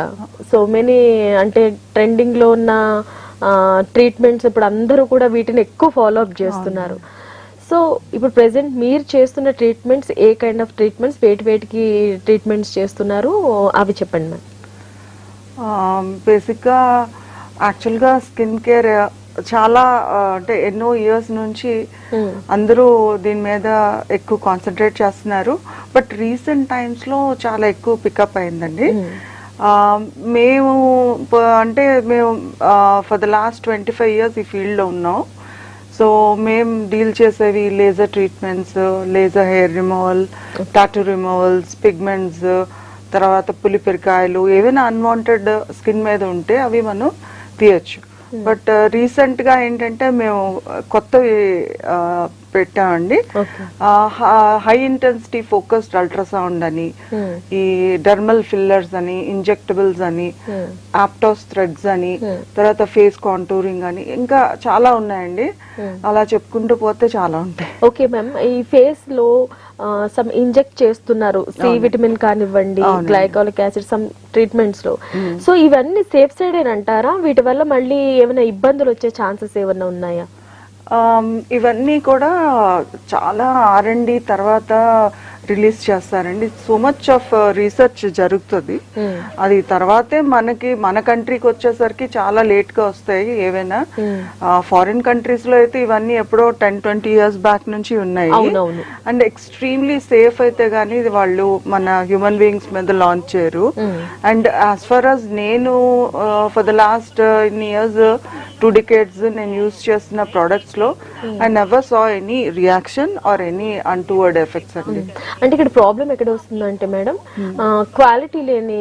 అనమాట. So many అంటే trending లో ఉన్న ట్రీట్మెంట్స్ ఇప్పుడు అందరూ కూడా వీటిని ఎక్కువ ఫాలో అప్ చేస్తున్నారు. సో ఇప్పుడు ప్రెసెంట్ మీరు చేస్తున్న treatments A kind of treatments, వేటికి ట్రీట్మెంట్స్ చేస్తున్నారు అవి చెప్పండి మ్యామ్. బేసిక్గా యాక్చువల్గా స్కిన్ కేర్ చాలా అంటే ఎన్నో ఇయర్స్ నుంచి అందరూ దీని మీద ఎక్కువ కాన్సన్ట్రేట్ చేస్తున్నారు. బట్ రీసెంట్ టైమ్స్లో చాలా ఎక్కువ పికప్ అయిందండి. మేము ఫర్ ద లాస్ట్ 25 years ఈ ఫీల్డ్లో ఉన్నాం. సో మేము డీల్ చేసేవి laser treatments, laser hair removal, tattoo removals, pigments, తర్వాత పులిపిరికాయలు, ఏవైనా అన్వాంటెడ్ స్కిన్ మీద ఉంటే అవి మనం తీయచ్చు. బట్ రీసెంట్ గా ఏంటంటే మేము కొత్తవి పెట్టామండి. హై ఇంటెన్సిటీ ఫోకస్డ్ అల్ట్రాసౌండ్ అని, ఈ డర్మల్ ఫిల్లర్స్ అని, ఇంజెక్టబుల్స్ అని, ఆప్టోస్ థ్రెడ్స్ అని, తర్వాత ఫేస్ కాంటూరింగ్ అని, ఇంకా చాలా ఉన్నాయండి. అలా చెప్పుకుంటూ పోతే చాలా ఉంటాయి. ఓకే మ్యామ్, ఈ ఫేస్ లో సమ్ ఇంజెక్ట్ చేస్తున్నారు, సి విటమిన్ కానివ్వండి, గ్లైకాలిక్ యాసిడ్, సమ్ ట్రీట్మెంట్స్ లో. సో ఇవన్నీ సేఫ్ సైడ్ అంటారా? వీటి వల్ల మళ్ళీ ఏమైనా ఇబ్బందులు వచ్చే ఛాన్సెస్ ఏమైనా ఉన్నాయా? ఇవన్నీ కూడా చాలా R&D తర్వాత రిలీజ్ చేస్తారండి. సో మచ్ ఆఫ్ రీసెర్చ్ జరుగుతుంది. అది తర్వాతే మన కంట్రీకి వచ్చేసరికి చాలా లేట్ గా వస్తాయి. ఏవైనా ఫారిన్ కంట్రీస్ లో అయితే ఇవన్నీ ఎప్పుడో 10-20 years బ్యాక్ నుంచి ఉన్నాయి. అండ్ ఎక్స్ట్రీమ్లీ సేఫ్ అయితే గానీ వాళ్ళు మన హ్యూమన్ బీయింగ్స్ మీద లాంచ్ చేయరు. అండ్ యాజ్ ఫార్ as నేను for the last years 2 decades నేను యూజ్ చేస్తున్న ప్రొడక్ట్స్ లో I never saw any reaction or any untoward effects అండి. అంటే ఇక్కడ ప్రాబ్లం ఎక్కడ వస్తుందంటే మేడం, క్వాలిటీ లేని